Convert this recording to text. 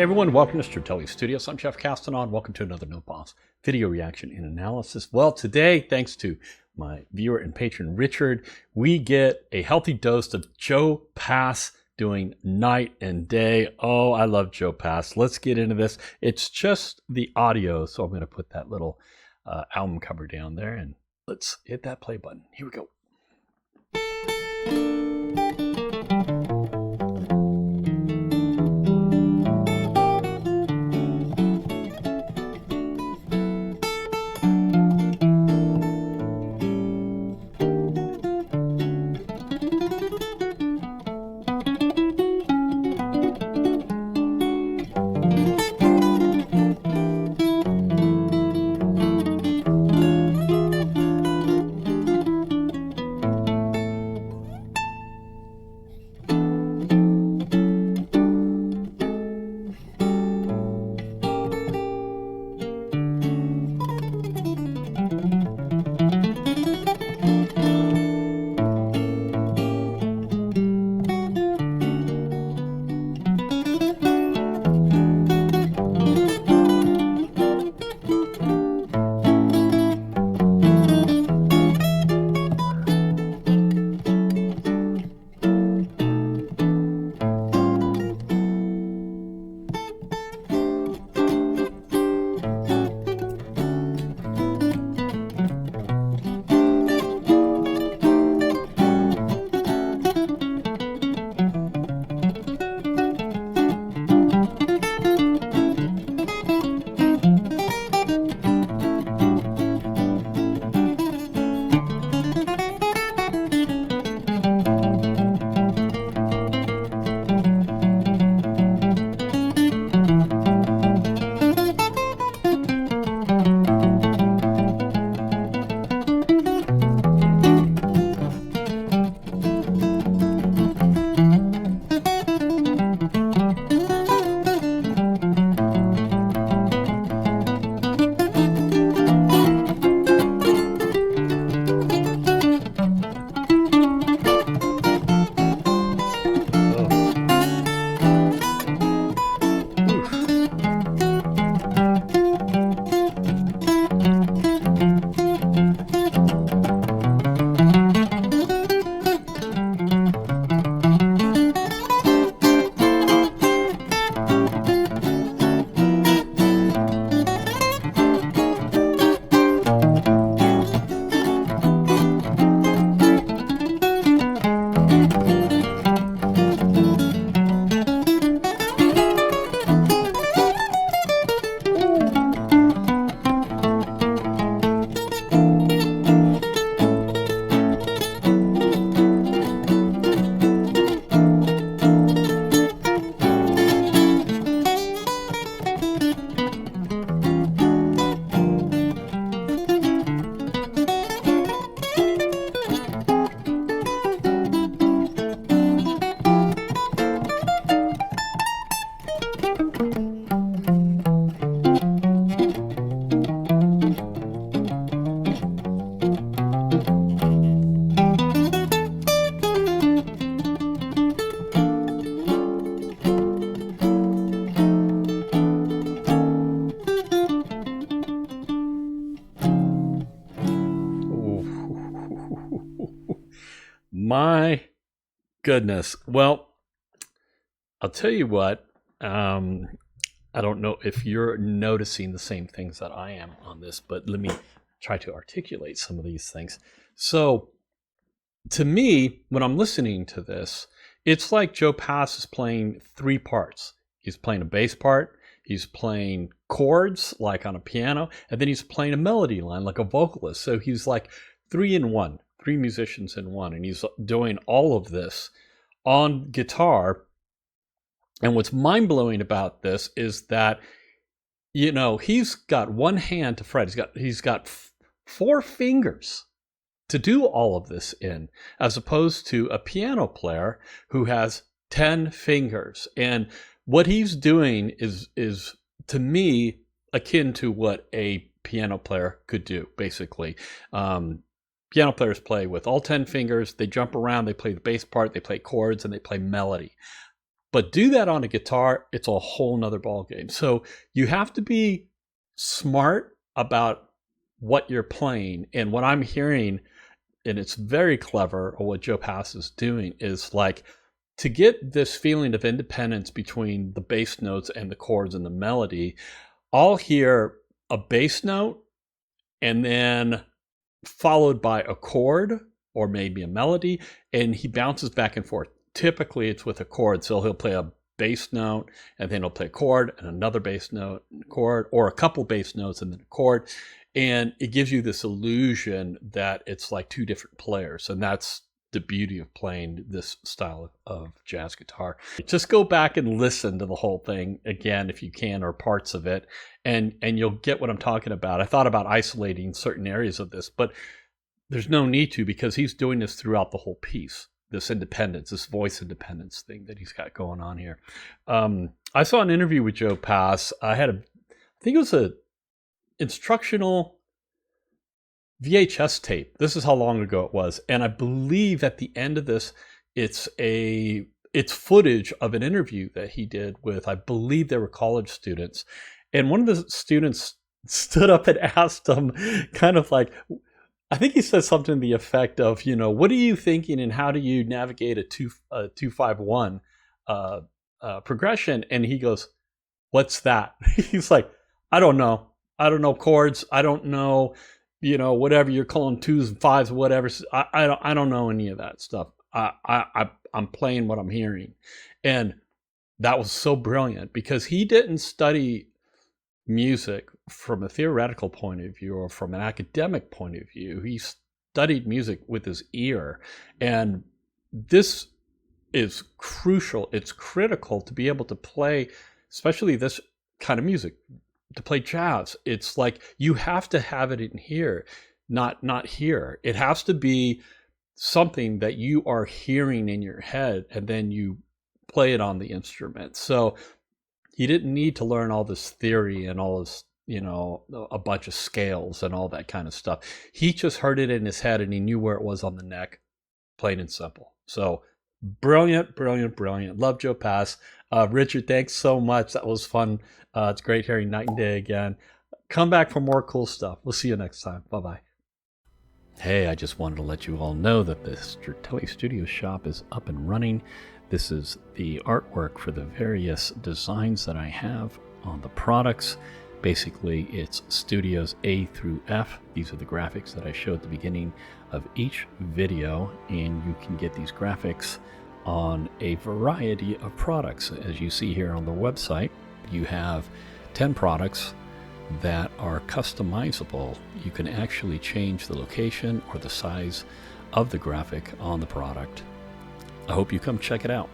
everyone, welcome to Stratele Studios. I'm Jeff Castanon. Welcome to another No Boss video reaction and analysis. Well, today, thanks to my viewer and patron Richard, we get a healthy dose of Joe Pass doing Night and Day. Oh, I love Joe Pass. Let's get into this. It's just the audio, so I'm going to put that little album cover down there and let's hit that play button. Here we go. My goodness. Well, I'll tell you what, I don't know if you're noticing the same things that I am on this, but let me try to articulate some of these things. So to me, when I'm listening to this, it's like Joe Pass is playing three parts. He's playing a bass part, he's playing chords like on a piano, and then he's playing a melody line like a vocalist. So he's like three in one. Three musicians in one, and he's doing all of this on guitar. And what's mind-blowing about this is that, you know, he's got one hand to fret. He's got four fingers to do all of this in, as opposed to a piano player who has 10 fingers. And what he's doing is to me akin to what a piano player could do, basically. Piano players play with all 10 fingers. They jump around. They play the bass part. They play chords, and they play melody. But do that on a guitar, it's a whole nother ballgame. So you have to be smart about what you're playing. And what I'm hearing, and it's very clever, or what Joe Pass is doing, is like to get this feeling of independence between the bass notes and the chords and the melody. I'll hear a bass note and then followed by a chord or maybe a melody, and he bounces back and forth. Typically it's with a chord, so he'll play a bass note and then he'll play a chord and another bass note and a chord, or a couple bass notes and then a chord, and it gives you this illusion that it's like two different players. And that's the beauty of playing this style of jazz guitar. Just go back and listen to the whole thing again if you can, or parts of it, and you'll get what I'm talking about. I thought about isolating certain areas of this, but there's no need to, because he's doing this throughout the whole piece. This independence, this voice independence thing that he's got going on here. I saw an interview with Joe Pass. I think it was a instructional VHS tape. This is how long ago it was. And I believe at the end of this, it's footage of an interview that he did with, I believe they were college students. And one of the students stood up and asked him, kind of like, I think he said something to the effect of, what are you thinking and how do you navigate a 2-5-1 progression? And he goes, what's that? He's like, I don't know. I don't know chords. I don't know, whatever you're calling 2s and 5s, whatever. I don't know any of that stuff. I'm playing what I'm hearing. And that was so brilliant, because he didn't study music from a theoretical point of view or from an academic point of view. He studied music with his ear. And this is crucial. It's critical to be able to play, especially this kind of music, to play jazz. It's like you have to have it in here, not here. It has to be something that you are hearing in your head, and then you play it on the instrument. So he didn't need to learn all this theory and all this, a bunch of scales and all that kind of stuff. He just heard it in his head and he knew where it was on the neck, plain and simple. So brilliant, brilliant, brilliant. Love Joe Pass. Richard, thanks so much. That was fun. It's great hearing Night and Day again. Come back for more cool stuff. We'll see you next time. Bye-bye. Hey, I just wanted to let you all know that the Stratele Studio Shop is up and running. This is the artwork for the various designs that I have on the products. Basically, it's studios A through F. These are the graphics that I show at the beginning of each video, and you can get these graphics on a variety of products. As you see here on the website, you have 10 products that are customizable. You can actually change the location or the size of the graphic on the product. I hope you come check it out.